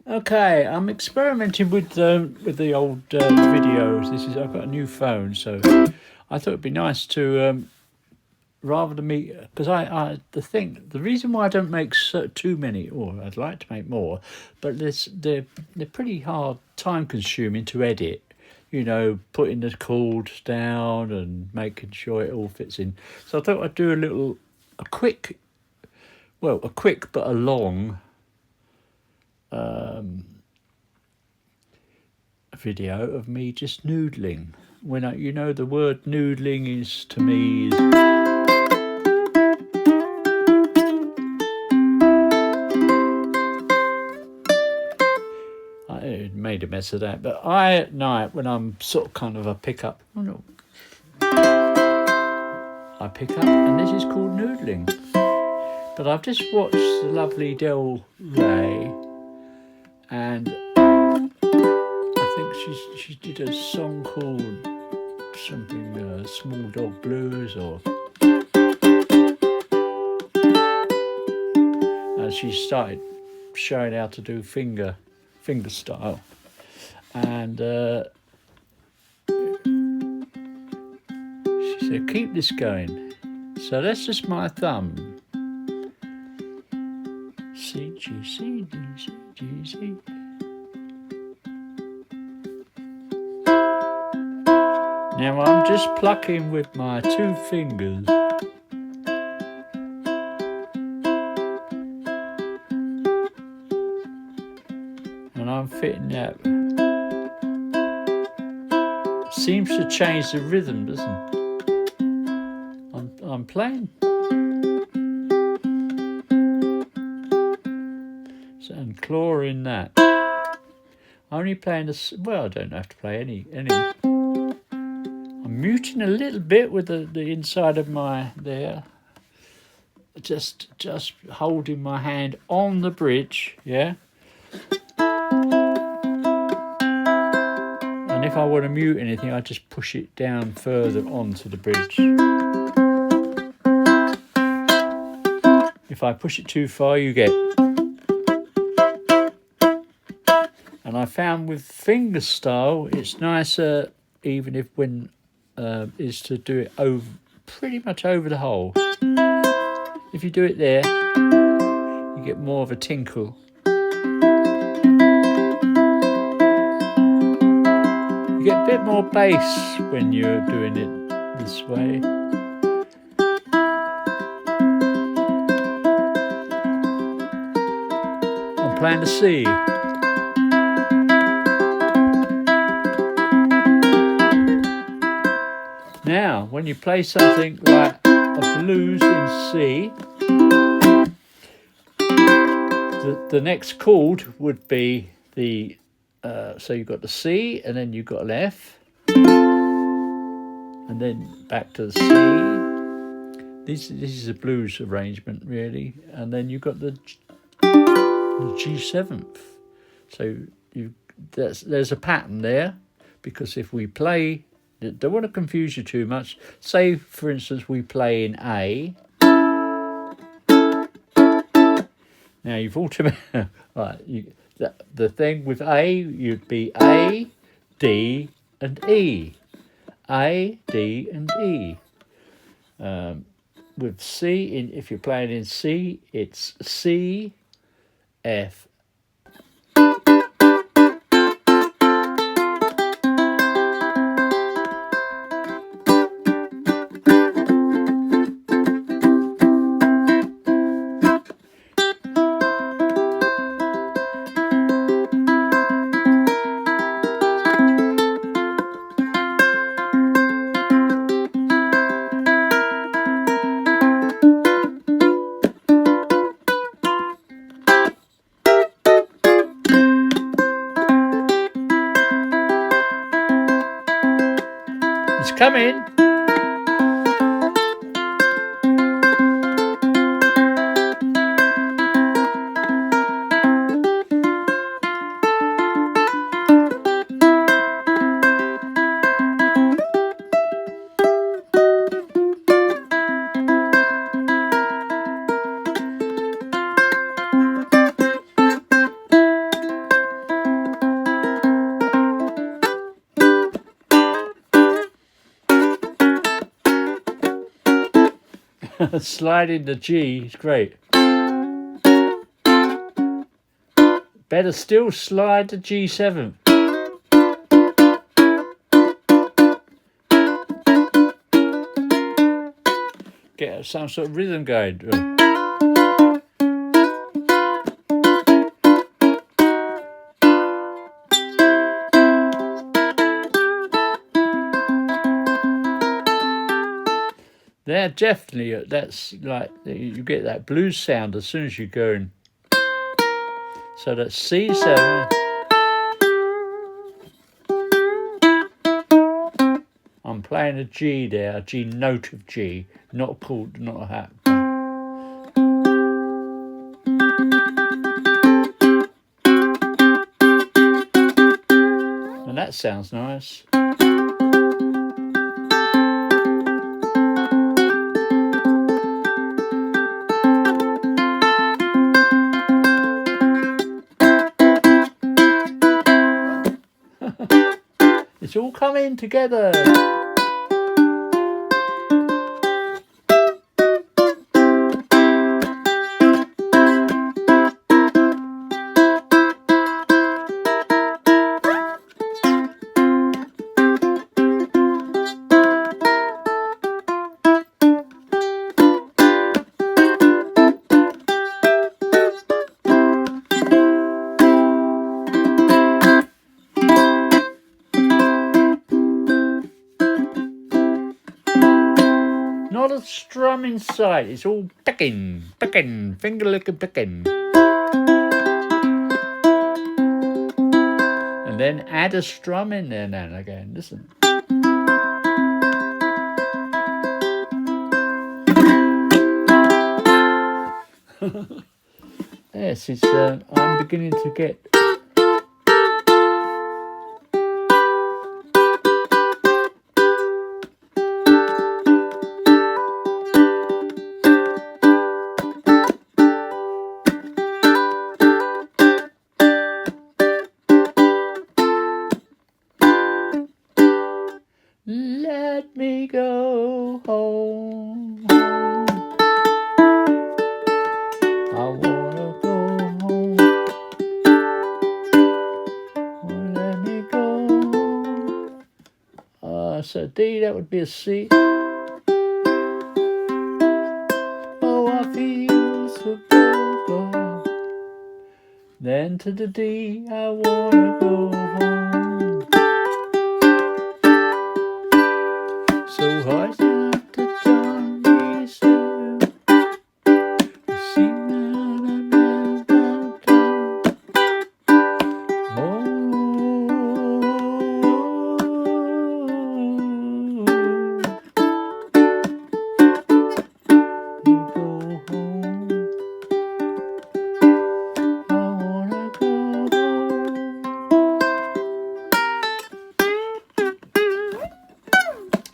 Okay, I'm experimenting with the old videos. I've got a new phone, so I thought it'd be nice to rather than me, because the reason why I don't make too many, or I'd like to make more, but they're pretty hard, time consuming to edit. You know, putting the chords down and making sure it all fits in. So I thought I'd do a quick but a long video of me just noodling. The word noodling is to me is. I made a mess of that, but at night when I'm sort of kind of I pick up, and this is called noodling. But I've just watched the lovely Del Rey, and I think she did a song called something Small Dog Blues, and she started showing how to do finger style, and she said keep this going. So that's just my thumb. C G C D C G C. Now I'm just plucking with my two fingers. And I'm fitting that. Seems to change the rhythm, doesn't it? I'm playing. And clawing that. I'm only playing I don't have to play any. I'm muting a little bit with the inside of my there. Just holding my hand on the bridge, yeah. And if I want to mute anything, I just push it down further onto the bridge. If I push it too far, you get. And I found with fingerstyle, it's nicer, even if when is to do it pretty much over the hole. If you do it there, you get more of a tinkle. You get a bit more bass when you're doing it this way. I'm playing the C. Now, when you play something like a blues in C, the next chord would be the, so you've got the C, and then you've got an F, and then back to the C. This is a blues arrangement, really, and then you've got the G7th. So there's a pattern there, because if we play, don't want to confuse you too much. Say, for instance, we play in A. Now you've automatically right. The thing with A, you'd be A, D, and E. A, D, and E. With C, if you're playing in C, it's C, F. It's coming. Sliding the G is great. Better still, slide the G7. Get some sort of rhythm going. There, definitely, that's like, you get that blues sound as soon as you go in. So that's C7. I'm playing a G there, a G note of G, not a chord, not a hat. And that sounds nice. It's all coming together. Not a strum in sight, it's all picking, finger licking picking. And then add a strum in there now and again, listen. Yes, it's, I'm beginning to get... Let me go home. I wanna go home. Let me go home. So D, that would be a C. Oh, I feel so good. Then to the D, I wanna go home. So hard not to turn me still. See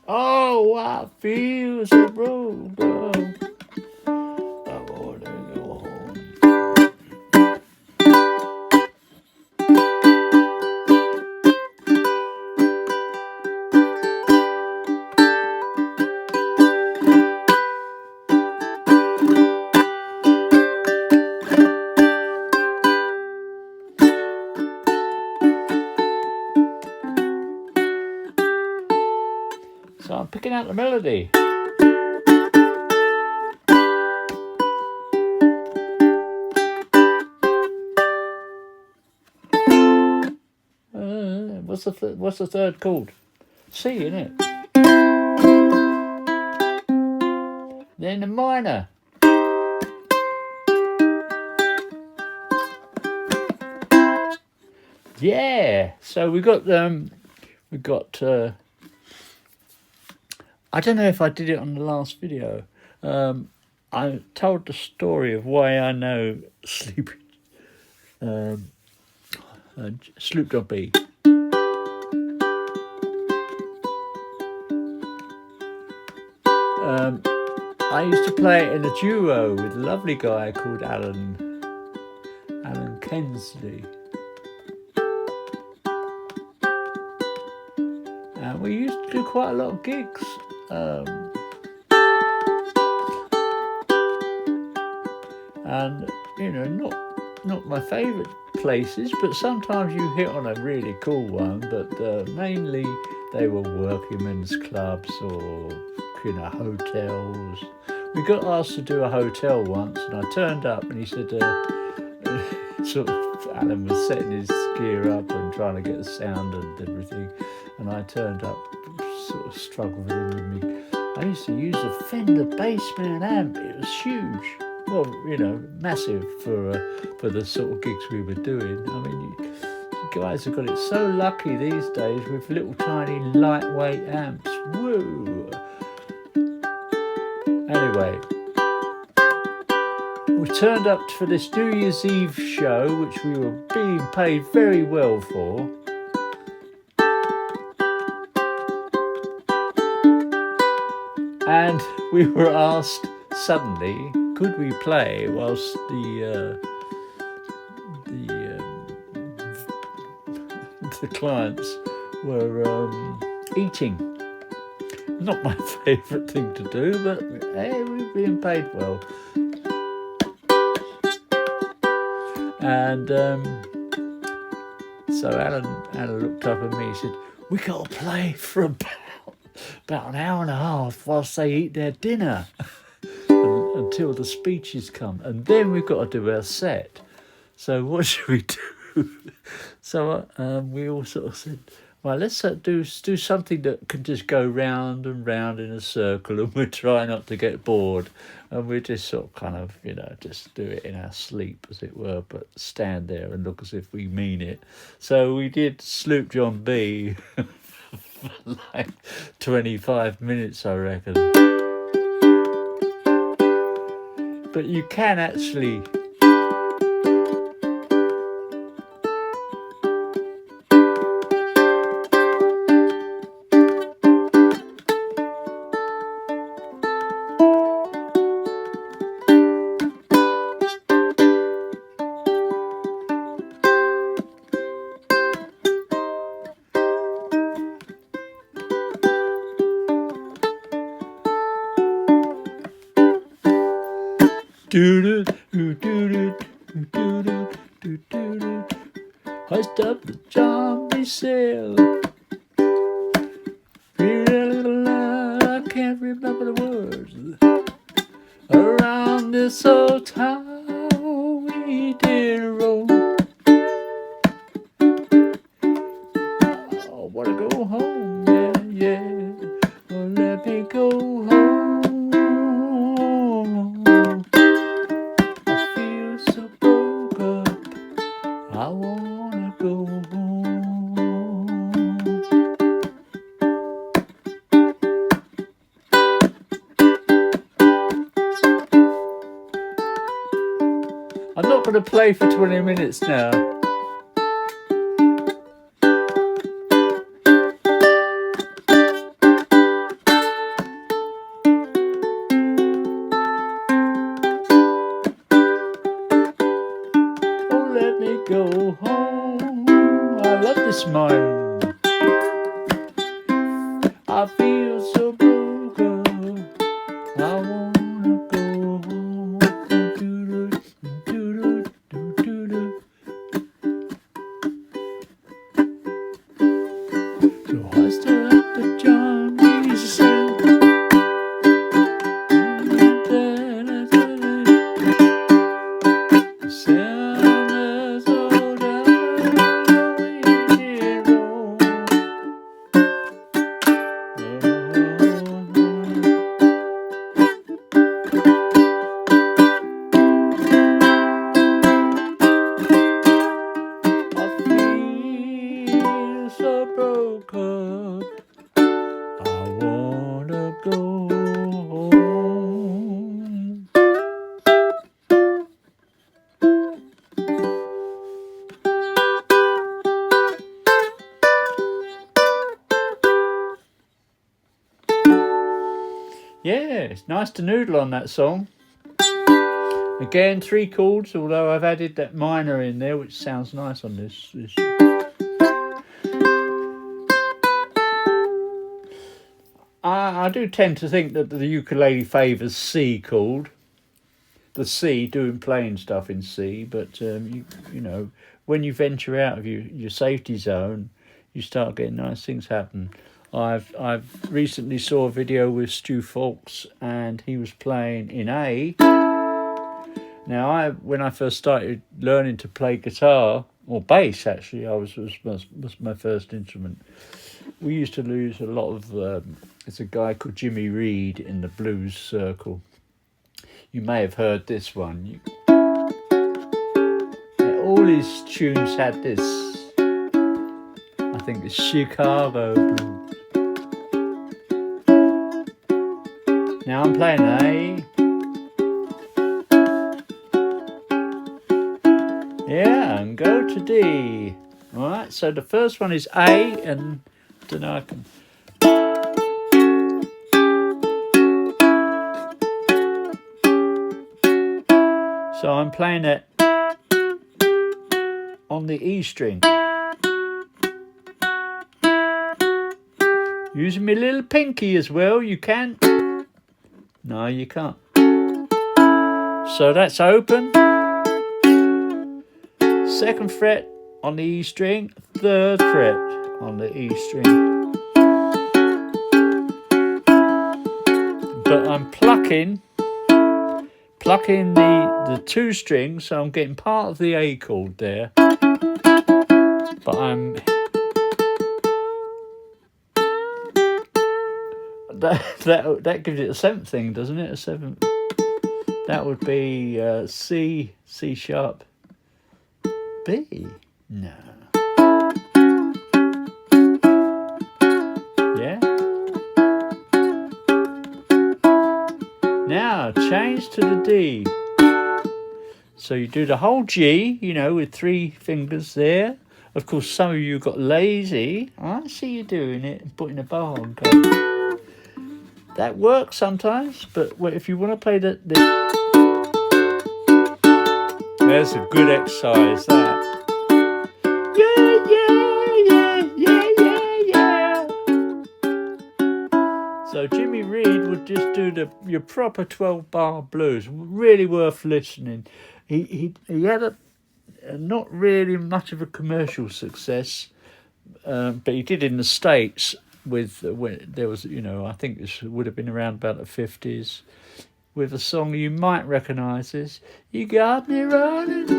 oh, I feel so broken. I wanna go home. So I'm picking out the melody. What's the third chord? C, isn't it? Then the minor. Yeah. So we got I don't know if I did it on the last video. I told the story of why I know Sloop Dog B. I used to play it in a duo with a lovely guy called Alan Kensley. And we used to do quite a lot of gigs. and not my favourite places, but sometimes you hit on a really cool one. But mainly they were working men's clubs or hotels. We got asked to do a hotel once, and I turned up, and he said, sort of, Alan was setting his gear up and trying to get the sound and everything, and I turned up, sort of struggled with him with me. I used to use a Fender Bassman amp. It was huge. Well, massive for the sort of gigs we were doing. I mean, you guys have got it so lucky these days with little tiny lightweight amps. Woo! Anyway, we turned up for this New Year's Eve show, which we were being paid very well for. And we were asked suddenly, could we play whilst the clients were eating. Not my favourite thing to do, but hey, we're being paid well. And so Alan looked up at me. He said, "We got to play for about an hour and a half whilst they eat their dinner until the speeches come, and then we've got to do our set. So what should we do?" So we all sort of said, "Well, let's do something that can just go round and round in a circle, and we'll try not to get bored, and we just sort of kind of, just do it in our sleep, as it were, but stand there and look as if we mean it." So we did Sloop John B for like 25 minutes, I reckon. But you can actually... Hoist up the John B. sail. I can't remember the words. Around this old town we did roll. I wanna go home, yeah. Oh, let me go home. I feel so broke up. I wanna go home. I'm not going to play for 20 minutes now. Oh, let me go home. I love this mine. I feel so broken. I wanna go home. So I stood at the John B. sail. Sailors all down we did roll. I feel so broke up. I wanna go home. Yeah, it's nice to noodle on that song. Again, 3 chords, although I've added that minor in there, which sounds nice on this. I do tend to think that the ukulele favours C chord. the C, playing stuff in C, but you know, when you venture out of your safety zone, you start getting nice things happen. I've recently saw a video with Stu Fawkes, and he was playing in A. Now, when I first started learning to play guitar, or bass actually, was my first instrument. We used to lose a lot of. There's a guy called Jimmy Reed in the blues circle. You may have heard this one. All his tunes had this. I think it's Chicago Blues. Now I'm playing A. Yeah, and go to D. All right, so the first one is A, and I don't know, I can. So I'm playing it on the E string. Using my little pinky as well, you can. No, you can't. So that's open. Second fret on the E string, third fret on the E string. But I'm plucking the two strings, so I'm getting part of the A chord there. But that gives it a seventh thing, doesn't it? A seventh. That would be C sharp, B. No. Yeah. Now change to the D. So you do the whole G, you know, with 3 fingers there. Of course, some of you got lazy. I see you doing it and putting a bar on. That works sometimes, but if you want to play the there's a good exercise, that. Yeah. So Jimmy Reed would just do your proper 12-bar blues. Really worth listening. He had not really much of a commercial success, but he did in the States when there was, you know, I think this would have been around about the 50s, with a song you might recognise this. You got me running,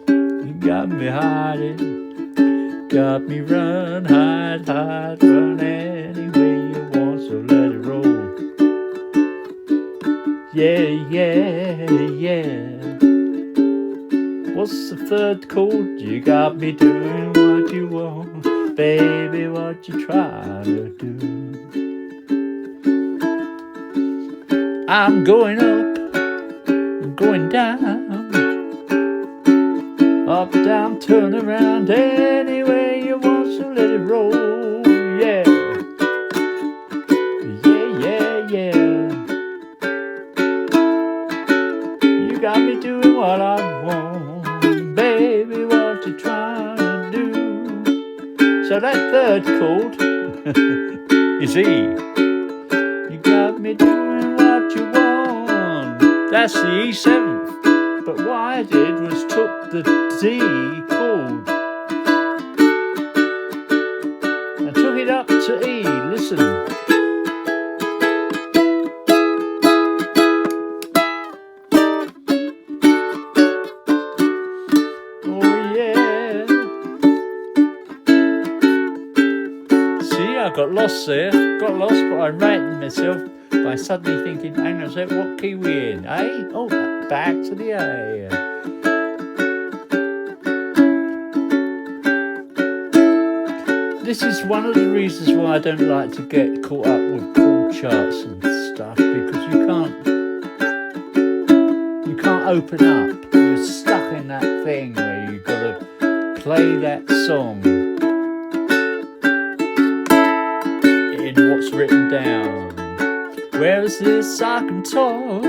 you got me hiding, got me run, hide, run any way you want, so let it roll. Yeah. What's the third chord? You got me doing what you want, baby, what you trying to do? I'm going up, I'm going down, up, down, turn around, any way you want, so let it roll, yeah. You got me doing what I want, baby, what you trying to do? So that third chord is E. You got me doing what you want. That's the E7th. But what I did was took the D chord and took it up to E. Listen. I got lost there, but I righted myself by suddenly thinking, hang on a sec, what key we in? A? Oh, back to the A. This is one of the reasons why I don't like to get caught up with chord charts and stuff, because you can't open up. You're stuck in that thing where you've got to play that song what's written down. Where is this? I can talk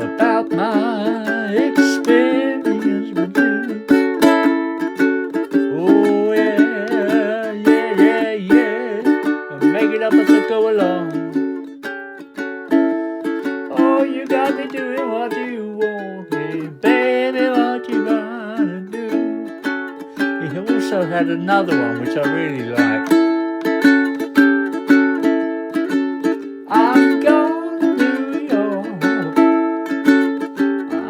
about my experience with you. Oh yeah. I'll make it up as I go along. Oh, you got me doing what you want. he also had another one which I really like. I'm going to New York.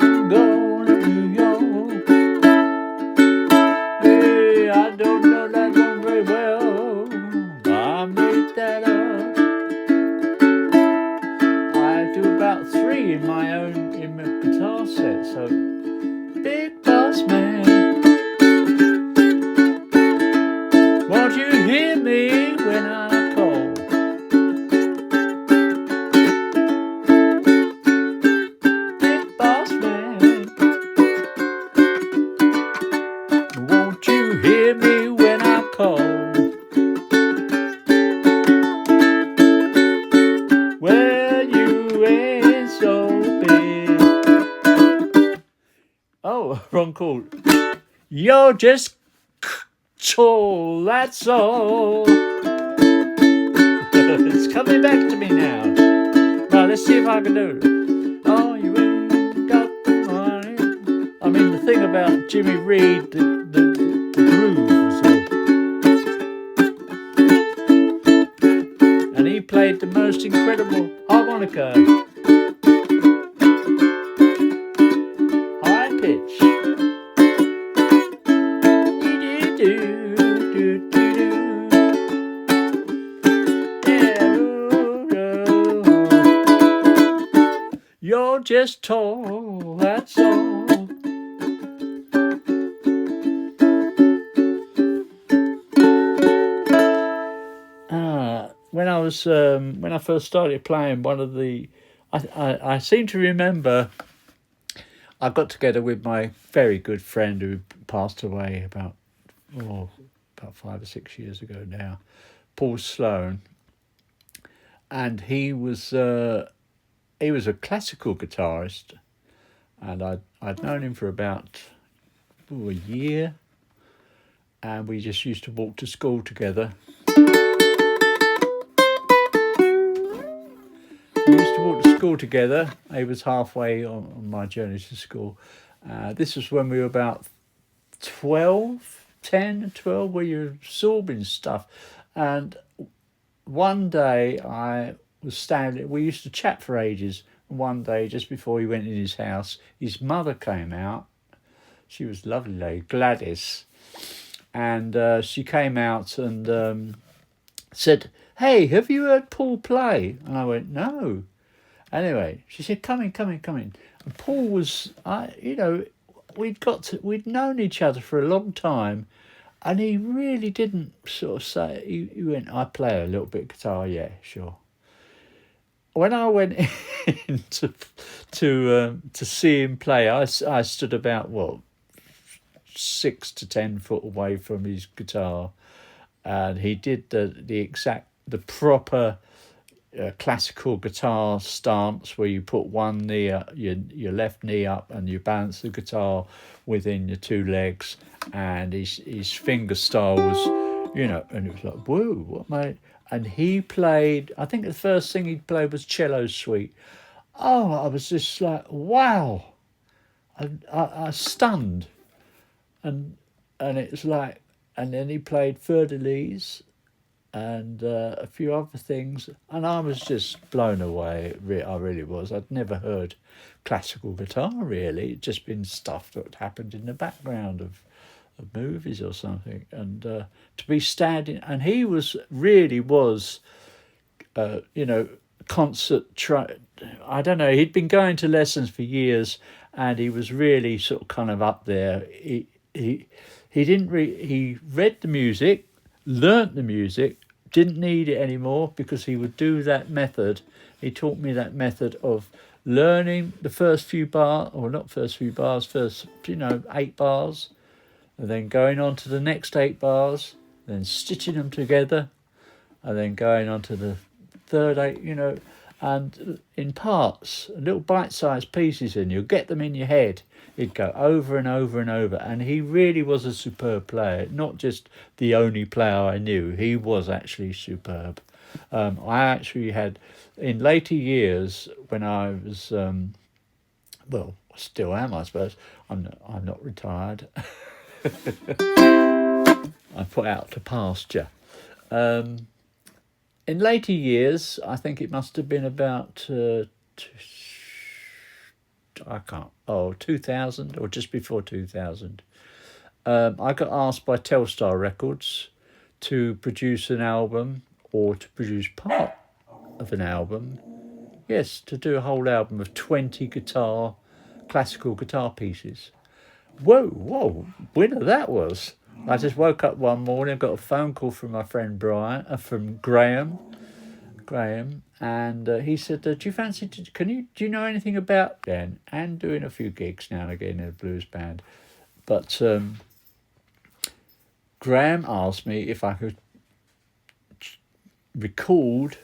I'm going to New York. Hey, I don't know that one very well. I made that up. I do about 3 in my guitar set. So, Big Boss Man, won't you hear me when I call? Big Boss Man, won't you hear me when I call? Well, you ain't so big. Oh, wrong chord. You're just tall, that's all. It's coming back to me now. Now let's see if I can do it. Oh, you ain't got the money. I mean, the thing about Jimmy Reed, the groove was all. And he played the most incredible harmonica. High pitch. You're just tall, that's all. When I first started playing, one of the, I seem to remember, I got together with my very good friend who passed away about 5 or 6 years ago now, Paula Sloan, and he was a classical guitarist, and I'd known him for about a year, and we just used to walk to school together. We used to walk to school together. He was halfway on my journey to school. This was when we were about 10, 12, where you're absorbing stuff. And one day I was standing, we used to chat for ages. One day, just before he went in his house, his mother came out. She was a lovely lady, Gladys. And she came out and said, "Hey, have you heard Paul play?" And I went, "No." Anyway, she said, "Come in." And Paul was, we'd known each other for a long time, and he really didn't sort of say. He went, "I play a little bit of guitar, yeah, sure." When I went in to see him play, I stood about 6 to 10 foot away from his guitar, and he did the proper classical guitar stance where you put one knee your left knee up and you balance the guitar within your 2 legs, and his finger style was, and it was like, whoa, what mate? And he played, I think the first thing he played was Cello Suite. Oh, I was just like, wow. I stunned. And it was like, and then he played Fleur de Lis and a few other things, and I was just blown away. I really was. I'd never heard classical guitar, really. It'd just been stuff that happened in the background of movies or something. And to be standing, and he really was, concert. I don't know. He'd been going to lessons for years, and he was really sort of kind of up there. He didn't. He read the music, learnt the music, didn't need it anymore because he would do that method. He taught me that method of learning the first few bars, or not first few bars, first 8 bars, and then going on to the next 8 bars, then stitching them together, and then going on to the third 8, and in parts, little bite-sized pieces, and you'll get them in your head. He'd go over and over and over, and he really was a superb player, not just the only player I knew. He was actually superb. I actually had, in later years, when I was, still am, I suppose. I'm not retired. I put out to pasture. In later years, I think it must have been about 2000 or just before 2000. I got asked by Telstar Records to produce an album or to produce part of an album. Yes, to do a whole album of 20 classical guitar pieces. Whoa, winner that was. I just woke up one morning, got a phone call from my friend from Graham, and he said, "Do you fancy? Do you know anything about then?" And doing a few gigs now and again in a blues band, but Graham asked me if I could record.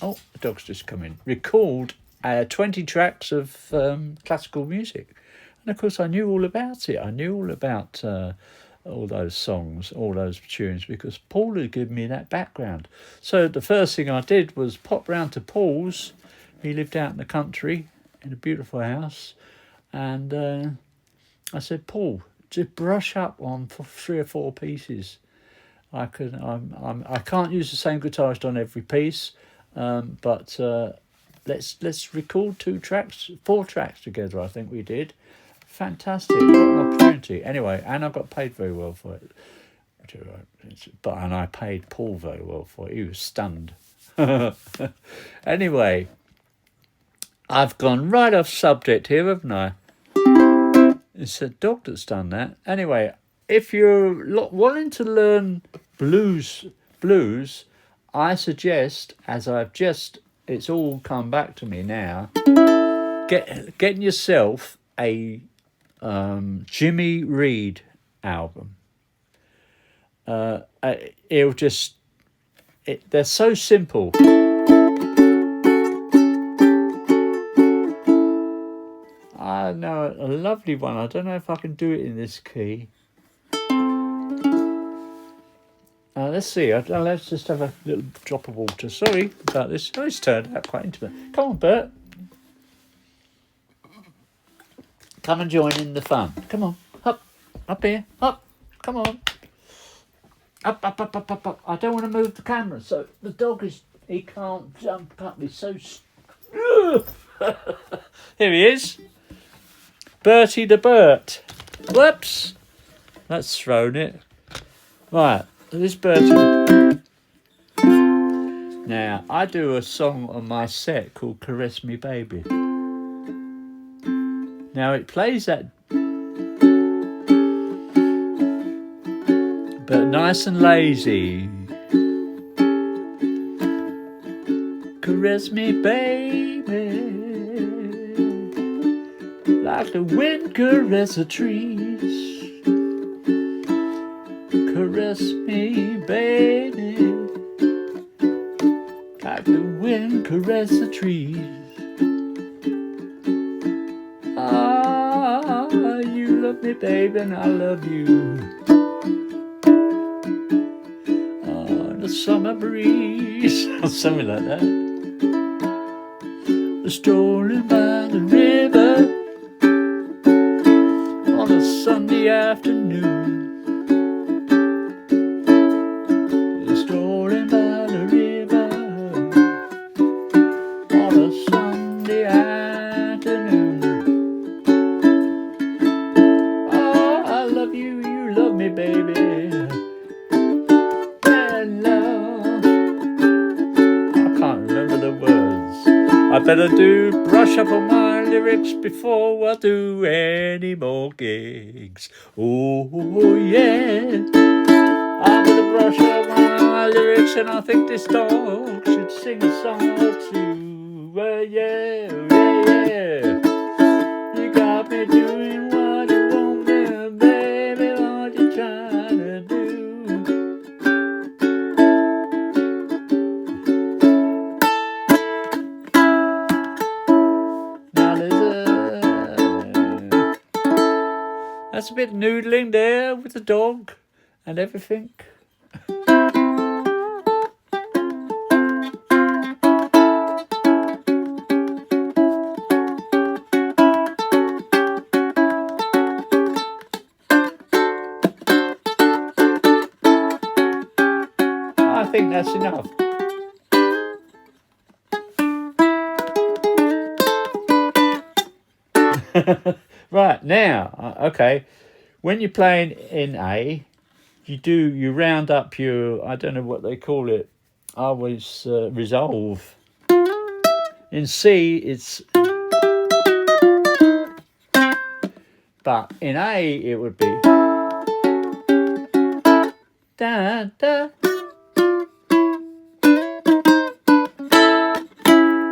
Oh, the dog's just come in. Record 20 tracks of classical music. And of course, I knew all about it. I knew all about all those songs, all those tunes, because Paul had given me that background. So the first thing I did was pop round to Paul's. He lived out in the country in a beautiful house. And I said, Paul, just brush up on 3 or 4 pieces. I can't use the same guitarist on every piece, but let's record 4 tracks together. I think we did. Fantastic, what an opportunity. Anyway, and I got paid very well for it. And I paid Paul very well for it. He was stunned. Anyway, I've gone right off subject here, haven't I? It's a dog that's done that. Anyway, if you're wanting to learn blues, I suggest, it's all come back to me now, getting yourself a Jimmy Reed album. They're so simple. I know a lovely one. I don't know if I can do it in this key. Let's see. Let's just have a little drop of water. Sorry about this. Oh, it's turned out quite intimate. Come on, Bert. Come and join in the fun. Come on. Up here. Up. Come on. Up. I don't want to move the camera. So the dog he can't jump up. He's so... Here he is. Bertie the Bert. Whoops. That's thrown it. Right. This Bertie. Now, I do a song on my set called Caress Me Baby. Now, it plays that, but nice and lazy. Caress me, baby, like the wind caress the trees. Caress me, baby, like the wind caress the trees. Ah, you love me, baby, and I love you. Ah, the summer breeze, or something like that. Strolling by the river on a Sunday afternoon. Strolling by the river on a Sunday afternoon. Oh, I love you, you love me, baby. Hello. I can't remember the words. I better brush up on my lyrics before I do any more gigs. Oh yeah, I'm gonna brush up on my lyrics, and I think this dog should sing a song or two. Yeah. You got me doing what you want me, baby, what you trying to do? That's a bit noodling there with the dog and everything. think that's enough. Right, now, okay, when you're playing in A, you round up your, I don't know what they call it, I always resolve. In C, it's, but in A, it would be da da.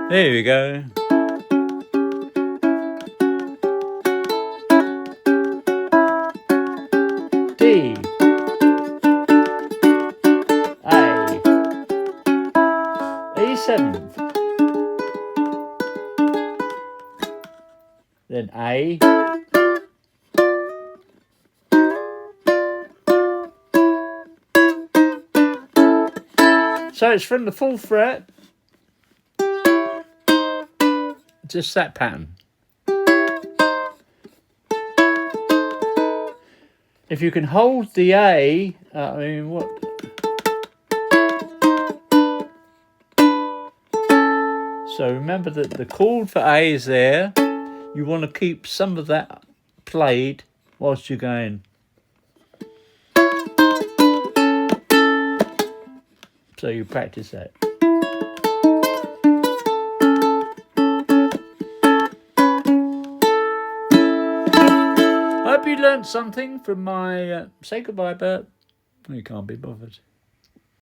There we go. D, A, E7, then A, so it's from the 4th fret, just that pattern. If you can hold the A, I mean, what? So remember that the chord for A is there. You want to keep some of that played whilst you're going. So you practice that. I hope you learnt something from my... say goodbye, Bert. You can't be bothered.